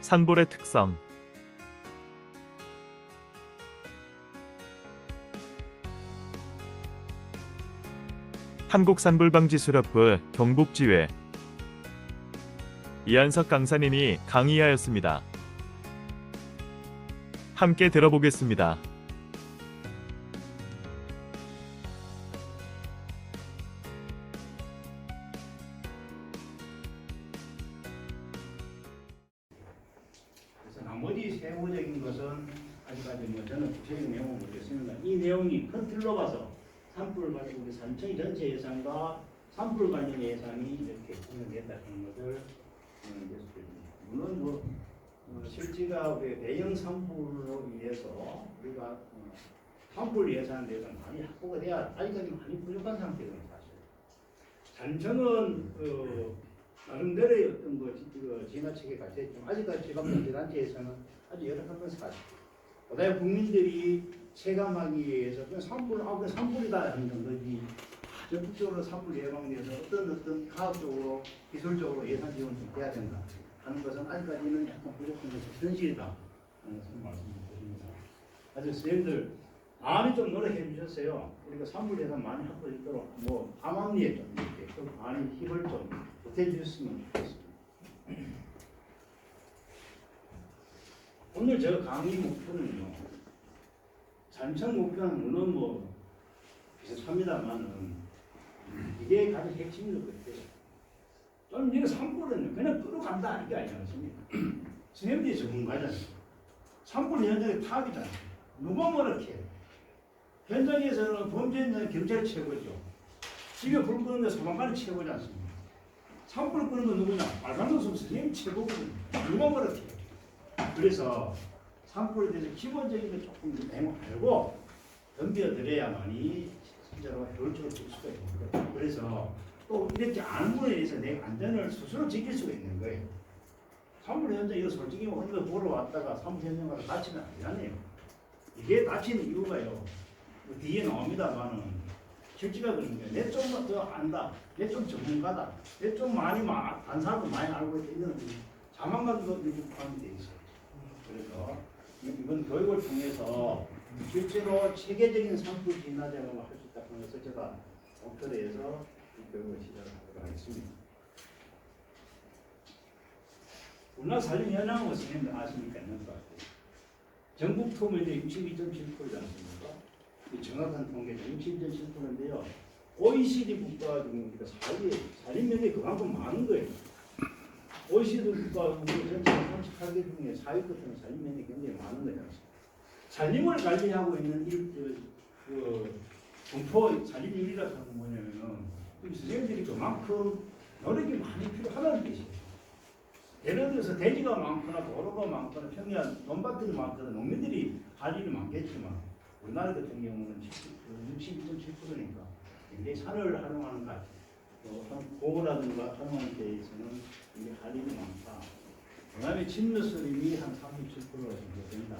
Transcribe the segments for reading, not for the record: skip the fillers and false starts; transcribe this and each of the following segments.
산불의 특성. 한국산불방지수력부 경북지회 이한석 강사님이 강의하였습니다. 함께 들어보겠습니다. 그래서 나머지 세부적인 것은 아직까지 저는 구체적인 내용을 모르겠습니다. 이 내용이 큰 틀로 봐서 산불을 가지고 우리 산청이 전체 예산과 산불 관련 예산이 이렇게 구성됐다는 것을 말씀드립니다. 물론 실제가 우리 대형 산불로 인해서 우리가 산불 예산에 대해서 많이 확보가 돼야 아직까지 많이 부족한 상태거든요. 사실 산청은 나름대로의 어떤 지나치게 가르쳤지만 아직까지 지방자치단체에서는 아주 열악한 것은 사실입니다. 보다 국민들이 체감하기 위해서 그냥 산불이다 하는 정도지 적극적으로 산불 예방에 대해서 어떤 과학적으로 기술적으로 예산 지원이 좀 돼야 된다 하는 것은 아직까지는 약간 부족한 것이 현실이다 하는 것을 말씀드립니다. 아주 선생님들 많이 좀 노력해 주셨어요. 우리가 산불 예산 많이 확보될 수 있도록 암암리에 좀 이렇게 좀 많이 힘을 좀 보태 주셨으면 좋겠습니다. 오늘 저 강의 목표는요. 산청 목표는 물론 비슷합니다만은 이게 가장 핵심인 것 같아요. 저는 이거 산불은 그냥 끌어간다 이게 아니지 않습니까? 선생님들이 전문가잖아요. 산불 현장에 타격이잖아요. 누가 뭐라 해? 현장에서는 범죄 현장 경찰이 최고죠. 집에 불 끄는 데 소방관이 최고지 않습니까? 산불 끄는 건 누구냐? 빨간옷 선생님이 최고거든요. 누가 뭐라 해? 그래서 산불에 대해서 기본적인 걸 조금 알고 덤벼들어야만이 진짜로 효율적으로 줄 수가 있는 거예요. 그래서 또 이렇게 아는 거에 대해서 내 안전을 스스로 지킬 수가 있는 거예요. 산불 현장 이거 솔직히 오늘 보러 왔다가 산불 현장 가서 다치면 안 되잖아요. 이게 다치는 이유가요. 뒤에 나옵니다만은 실제가 그런 거예요. 내 좀 더 안다. 내 좀 전문가다. 내 좀 많이 단사도 많이 알고 있다. 이런 자만감도 포함이 되어 있어요. 그래서 이번 교육을 통해서 실제로 체계적인 산불 진화 작업을 할 수 있다는 것을 제가 목표로 해서 이 교육을 시작하도록 하겠습니다. 우리나라 산림현황은 선생님들 아십니까? 있는 것 같아요. 전국 토목의 62.7%지 않습니까? 정확한 통계죠. 62.7%인데요. OECD 국가 중에 4위에 산림면이 그만큼 많은 거예요. OECD 국가 우리 전체 38개 중에 4위 끝에는 산림면이 굉장히 많은 거잖아요. 산림을 관리하고 있는 공포 산림률이라고 하는 건 뭐냐면은 선생님들이 그만큼 노력이 많이 필요하다는 뜻이에요. 예를 들어서 대지가 많거나 도로가 많거나 평야 논밭들이 많거나 농민들이 할 일이 많겠지만 우리나라 같은 경우는 62.7%니까 굉장히 산을 활용하는 것 고라든가 활용하는 데 있어서는 이게 할 일이 많다. 그 다음에 침노수림이 한 37% 정도 된다.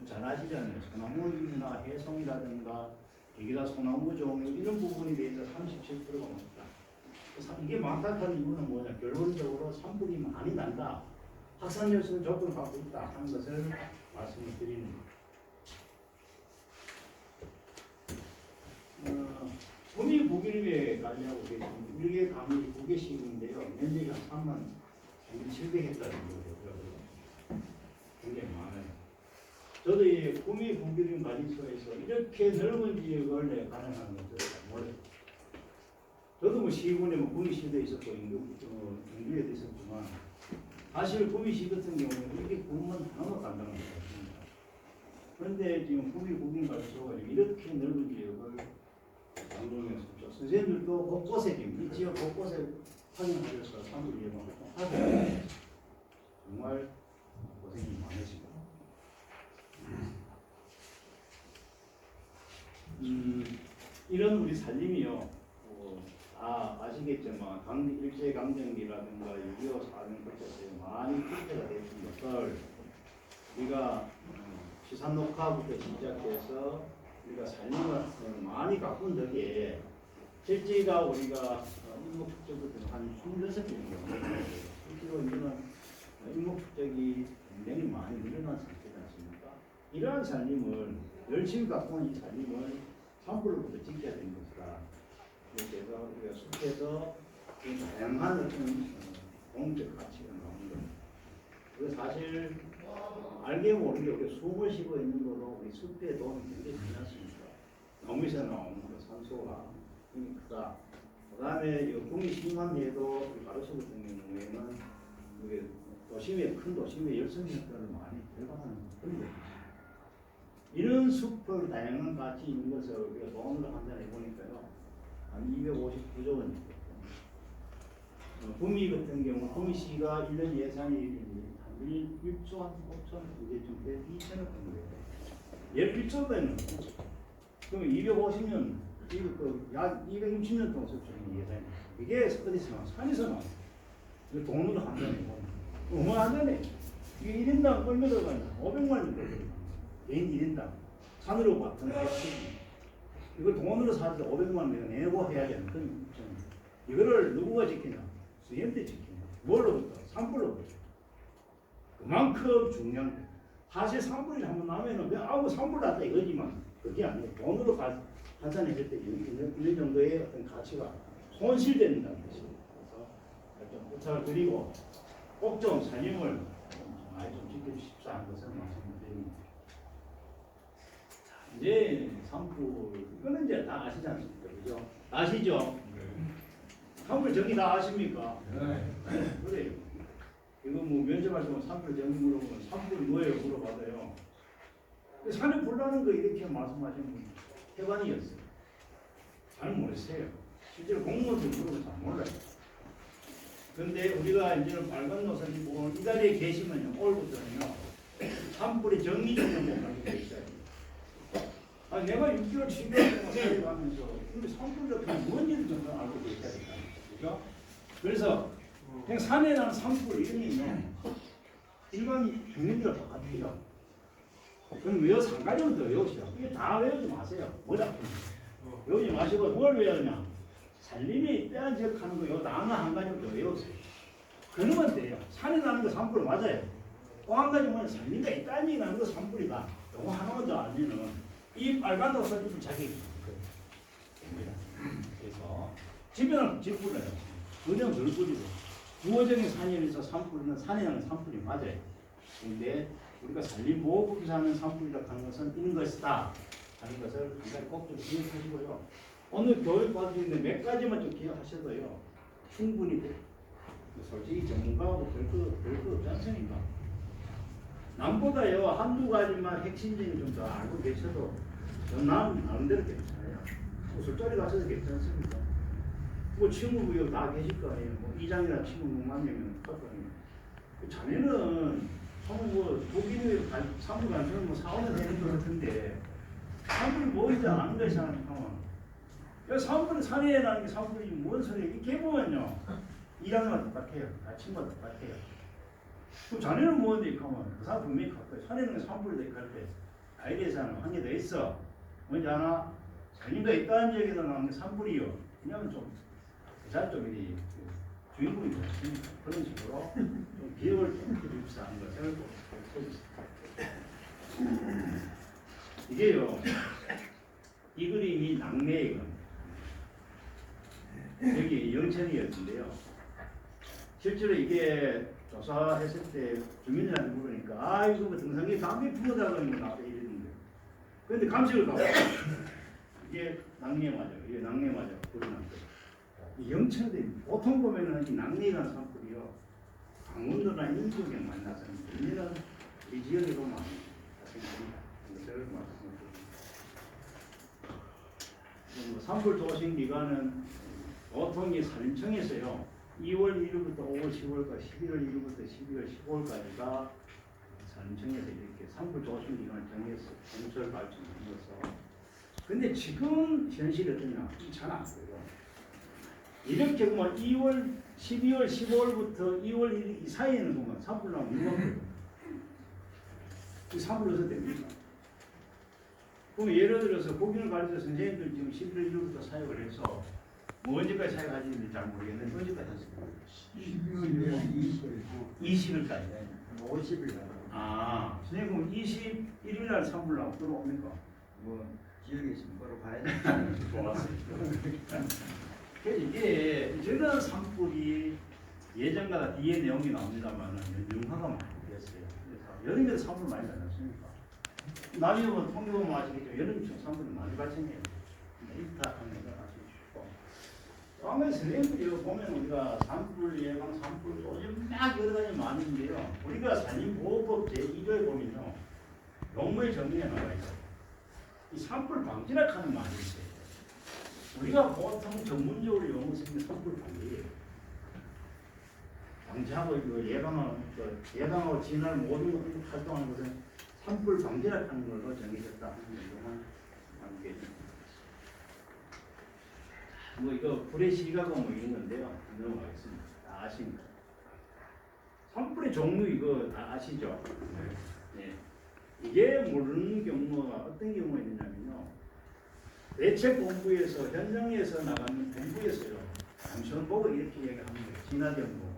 잘 아시잖아요. 소나무나 해송이라든가 여기다 소나무 종류 이런 부분에 대해서 37%가 많다. 이게 많다는 이유는 뭐냐? 결론적으로 산불이 많이 난다. 확산 열수는 조건을 갖고 있다 하는 것을 말씀을 드리는 구미 부기림에 관리하고 계십니다. 1개 가물이 9개씩인데요. 면적이 한 3700헥타르 정도 되고요. 굉장히 많아요. 저도 이 구미 부기림 관리소에서 이렇게 넓은 지역을 가능한 것을 몰라요. 저도 시군에 구미시도 있었고 경주에도 있었지만 사실 구미시 같은 경우는 이렇게 구면 하나도 간다는 것같습니다. 그런데 지금 구미 부기림관리소가 이렇게 넓은 지역을 강동에서 선생님들도 곳곳에 이 지역 곳곳에 확인하셔서 산불 예방을 하고 정말 고생이 많으시고 이런 우리 산림이요 다 아시겠지만 일제강점기라든가 6.25 사변 끝에 많이 피해가 됐던 것을 우리가 시산 녹화부터 시작해서 우리가 산림을 많이 가꾼 덕에 실제가 우리가 일목축적부터 한 26개 정도 실제로 이거는 일목축적이 이러한 살림을 열심히 갖고 온 이 살림을 산불로부터 지켜야 되는 것이다. 그래서 우리가 숲에서 이 다양한 어떤 공적 가치가 나오는 겁니다. 그 사실 알게 모르게 우리 숨을 쉬고 있는 거로 우리 숲의 도움이 굉장히 많았습니다. 나무에서 나오는 그 산소가 힘이 크다. 그 다음에 국민 10만 내도 가로수 같은 경우에는 이게 도심에 큰 도심의 열성 효과를 많이 결과하는 그런 거죠. 이런 숲을 다양한 가치 있는 것을 우리가 돈으로 판단해 보니까요 한 259조 원이 있거든요. 구미 같은 경우 구미시가 1년 예산이 한 1조 한 5천 이제 좀 2천억 정도 예를 1조 되는 그럼 250년 약 260년 동안 썼죠 예산이 이게 어디서 나와? 산에서 나와. 이거 돈으로 한다네. 어마하다네. 이게 1인당 얼마 들어가냐? 500만 원 들어가냐? 개인 1인당. 산으로 봤던 객지. 이걸 돈으로 사서 500만 원 내가 내고 해야 되는 그런 입장입니다. 이거를 누구가 지키냐? 스님들이 지키냐? 뭘로부터? 산불로부터. 그만큼 중요한 거예요. 사실 산불이 한번 나면은 그냥 아무 산불 났다 이거지만 그게 아니에요. 돈으로 환산했을 때 이런 정도의 어떤 가치가 손실된다는 것입니다. 그래서 좀 부탁을 드리고 꼭 좀 살림을 많이 좀 지켜주십사 하는 것을 말씀드립니다. 이제 산불 이거는 이제 다 아시지 않습니까? 그죠? 아시죠? 산불 정의 다 아십니까? 네. 그래요. 이거 뭐 면접하시면 산불 정의 물어보면 산불이 뭐예요? 물어봐도요. 산에 불 나는 거 이렇게 말씀하시는 분 해관이었어요. 잘 모르세요. 실제로 공무원들 물어보면 잘 몰라요. 그런데 우리가 이제는 빨간 노선이 보면 이 자리에 계시면요, 올부터는요, 산불이 정리적으로 못 가게 돼 있어요. 아, 내가 6개월, 7개월 동안 살아가면서 근데 산불 같은 뭔지를 좀 알고 계셔야 된다. 그죠? 그래서 그냥 산에 나는 산불 이름이요, 일반 국민들과 똑같아요. 그럼 외워서 한 가지만 더 외우시오. 이게 다 외우지 마세요. 뭐라 외우지 마시고 뭘 외우냐? 살림이 빼앗겨가는 거, 요 단어 한 가지만 더 외우세요. 그러면 돼요. 산에 나는 거 산불 맞아요. 또 한 가지만 살림가 있다는 얘기 나는 거 산불이다. 요거 하나만 더 알면은 이 빨간 도서집을 자기 됩니다. 그래서 집에는 집불이에요. 그냥 덜 뿌리고 부어적인 산에서 산불은 산에 나는 산불이 맞아요. 근데 우리가 산림보호법에서 하는 산불이라고 하는 것은 이런 것이다 하는 것을 한 가지 꼭 좀 기억하시고요. 오늘 교육 받으시는데 몇 가지만 좀 기억하셔도요 충분히 돼요. 솔직히 전문가하고 별거 없지 않습니까? 남보다요 한두 가지만 핵심적인 좀 더 알고 계셔도 남 나름대로 괜찮아요. 뭐 술자리 가셔도 괜찮습니까? 뭐 친구 여기 다 계실 거 아니에요. 뭐 이장이나 친구 6만 명이면 할 거 아니에요. 자네는 뭐 독일에 산불 간수는 뭐 4, 5년 되는 것 같은데 산불이 뭐인지 아는 것이 하면 산불은 산에 나는 게 산불이 뭔 소리예요? 이렇게 보면요 1학년과 똑같아요. 친구와 똑같아요. 그럼 자네는 뭔데? 하면 그 사람 분명히 갈 거예요. 산에는 산불이 될 때 아이디어에서는 한 개 더 있어. 뭔지 아나? 산림가 있다는 얘기도 나오는 게 산불이요. 그냥 그 사람 좀 이 주인공이 됐으니까 그런 식으로 좀 기억을 좀 해주십사 하는 것을 꼭 써주십사. 이게요 이 그림이 낙내의 겁니다. 여기 영천이었는데요. 실제로 이게 조사했을 때 주민들한테 물으니까 아 이거 뭐 등산객 담배 피우다 그러는 거 나한테 이랬는데 그런데 감식을 가고 이게 낙내 맞아요. 이게 낙내 맞아요. 이 영천대 보통 보면은 이 낙내라는 산불이요 강원도나 이런 지역에 많이 나서는데 여기는 이 지역에 보면 발생합니다. 이것을 말씀드립니다. 산불 조심 기간은 보통 이 산림청에서요 2월 1일부터 5월 10월까지 11월 1일부터 12월 15일까지가 산림청에서 이렇게 산불 조심 기간을 정해서 정설 발전하면서 근데 지금 현실이 어떠냐 잘 안 보여요. 이렇게 보면 2월, 12월, 15월부터 2월 1일 이 사이에는 보면 산불 나오면 유망거든요. 이 산불 넣어서 됩니까? 그럼 예를 들어서 고기를 가르쳐 선생님들 지금 11월 1일부터 사역을 해서 뭐 언제까지 사역하시는지 잘 모르겠는데 언제까지 하십니까? 12월 20일까지. 20일까지. 50일. 아, 선생님 그럼 21일 날 산불 나고 들어옵니까? 뭐 기억이 있으면 바로 봐야 돼. 좋았습니다. 그래서 이게 저런 산불이 예전보다 뒤에 내용이 나옵니다만은 영화가 많이 됐어요. 여름에도 산불 많이 나지 않습니까? 나중에 보면 통계 보면 아시겠죠. 여름에 산불이 많이 발생해요. 이타 하는 거 아시죠? 다음에 선생님들이 보면 우리가 산불 예방, 산불 요즘 막 여러 가지 많은데요. 우리가 산림보호법 제2조에 보면요. 용어의 정리에 나와 있어요. 이 산불 방지라 하는 말이 있어요. 우리가 보통 전문적으로 용어 쓰는 산불 방지예요. 방지하고 이거 예방하고 진화를 모든 것을 활동하는 것은 산불 방지라 하는 걸로 정해졌다 하는 것만 함께. 뭐 이거 불의 시가가 뭐 이런 건데요. 넘어가겠습니다. 다 아십니까? 산불의 종류 이거 다 아시죠? 네. 이게 모르는 경우가 어떤 경우가 있느냐면요. 대책본부에서 현장에서 나가는 본부에서요. 당신 보고 이렇게 얘기하는 거예요. 진화대원 보고.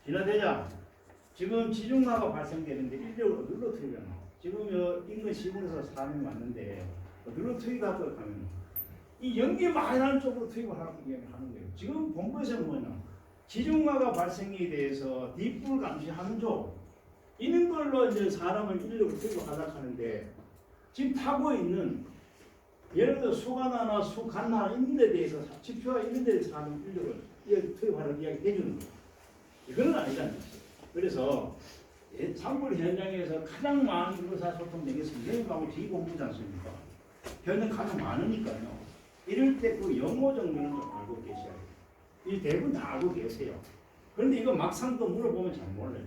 진화대장, 지금 지중화가 발생되는데 인력을 어디로 투입하나? 지금 인근 시군에서 사람이 왔는데 어디로 투입하도록 하면 이 연기 많이 나는 쪽으로 투입을 하라고 얘기하는 거예요. 지금 본부에서는 뭐냐? 지중화가 발생에 대해서 뒷불 감시하는 쪽 이런 걸로 이제 사람을 인력을 투입하려고 하는데 지금 타고 있는 예를 들어 수간화나 수간화 있는 데 대해서 지표가 있는 데 대해서 사람 인력을 투입하라는 이야기 해주는 거예요. 이건 아니잖아요. 그래서 산불 현장에서 가장 많은 의사소통된 게 선생님하고 지휘본부지 않습니까? 현장 가장 많으니까요. 이럴 때 그 영어 정도는 좀 알고 계셔야 돼요. 이 대부분 다 알고 계세요. 그런데 이거 막상 또 물어보면 잘 몰라요.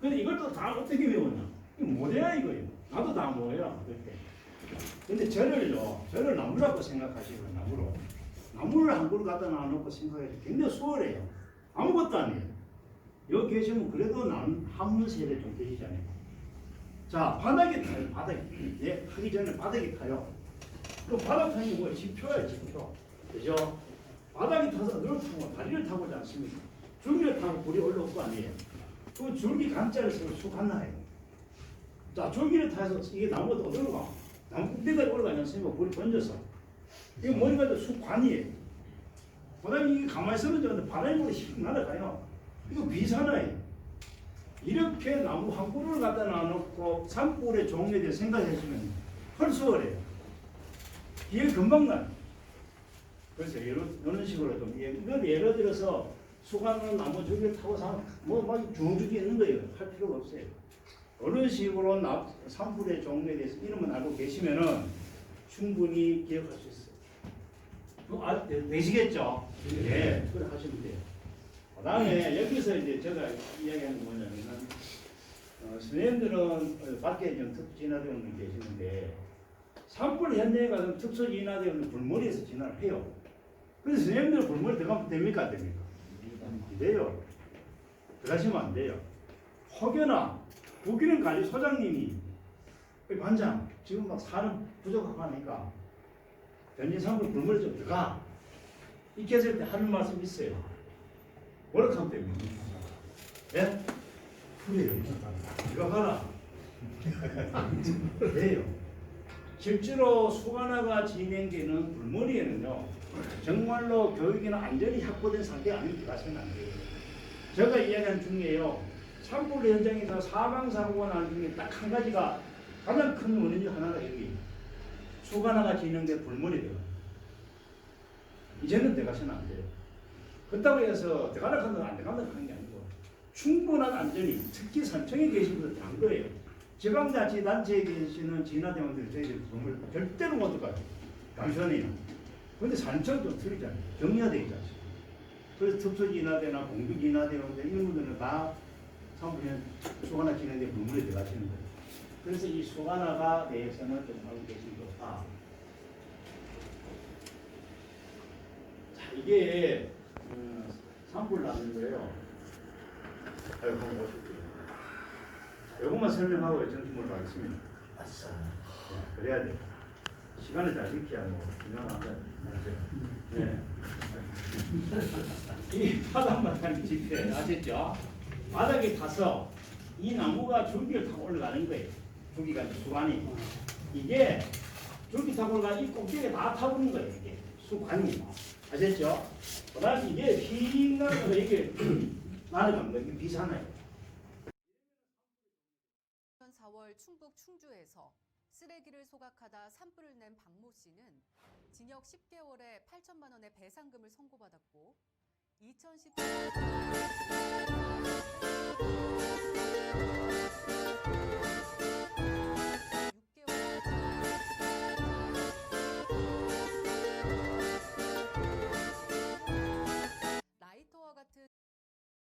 근데 이걸 또 다 어떻게 외웠냐? 이거 뭐야 이거예요. 나도 다 뭐야 그때. 근데 저를 나무라고 생각하시고 나무를 한 그루 갖다 놔놓고 생각해도 굉장히 수월해요. 아무것도 아니에요. 여기 계시면 그래도 한문 세례 좀 되시잖아요. 자, 바닥에 타요. 바닥에. 예, 하기 전에 바닥에 타요. 그 바닥 타는 게 뭐예요? 지표예요, 지표. 그죠? 바닥에 타서 늘 타고 다리를 타고 오지 않습니까? 줄기를 타고 불이 올라올 거 아니에요. 그 줄기 간자를 쓰고 쑥 갔나요? 자, 줄기를 타서 이게 나무가 어디로 가? 나무 꼭대기까지 올라가지 않습니까? 불이 번져서. 이거 머리가 쑥관이에요. 바닥에 이게 가만히 서면 되는데 바람이 불이 휙 날아가요. 이거 비산화예요. 이렇게 나무 한 그루를 갖다 놔놓고 산불의 종류에 대해 생각하시면 헐수월해요. 이게 금방 나요. 그래서 이런 식으로 좀 이걸 예를 들어서 수간으로 나무 줄기를 타고 막 중주기 있는 거예요. 할 필요가 없어요. 어느 식으로 산불의 종류에 대해서 이름을 알고 계시면은 충분히 기억할 수 있어요. 되시겠죠? 네, 그래 하시면 돼요. 그 다음에 여기서 이제 제가 이야기하는 게 뭐냐면 선생님들은 밖에 좀 특수 진화대원들 계시는데 산불 현장에 가서 특수 진화대원은 불머리에서 진화를 해요. 그래서 선생님들은 불머리 들어가면 됩니까? 안 됩니까? 안 돼요. 들어가시면 안 돼요. 혹여나 부기능 관리 소장님이 반장 지금 막 사람 부족하고 하니까 변진 산불 불머리 좀 들어가 이렇게 했을 때 하는 말씀 있어요. 뭐라고 하면 됩니까? 예? 그래요. 이거 봐라. 그래요. 실제로 수간화가 진행되는 불머리에는요, 정말로 교육이나 안전이 확보된 상태 아니면 들어가시면 안 돼요. 제가 이야기한 중에요, 산불 현장에서 사망사고가 난 중에 딱 한 가지가 가장 큰 원인 중 하나가 여기 수간화가 진행된 불머리예요. 이제는 들어가시면 안 돼요. 그렇다고 해서 들어가라 하면 안 들어간다고 하는 게 아니고 충분한 안전이 특히 산청에 계신 분들 다 한 거예요. 지방자치단체에 계시는 진화대원들 저희들 정말 절대로 못 들어가요. 감시원이나. 그런데 산청 좀 틀리잖아요. 정리화되어 있지 않습니까? 그래서 특수진화대나 공주진화대원들 이런 분들은 다 산불 수간화 진행대 불물에 들어가시는 거예요. 그래서 이 수간화가 대해서는 좀 알고 계시면 좋다. 자, 이게 산불 나는 거예요. 한번 보실게요. 이것만 설명하고 전투물로 가겠습니다. 아싸. 네, 그래야 돼. 시간을 잘 지켜야 뭐 유명하다. 네. 이 바닥마당 집회 아셨죠? 바닥에 타서 이 나무가 줄기를 타고 올라가는 거예요. 줄기가 수관이. 이게 줄기 타고 올라가 이 꼭대기에 다 타버린 거예요. 이게 수관이. 아셨죠? 그 다음에 이게 휘 나면서 이게 날아가는 거예요. 이게 비산해요. 4월 충북 충주에서 쓰레기를 소각하다 산불을 낸 박모 씨는 징역 10개월에 8천만 원의 배상금을 선고받았고 2017년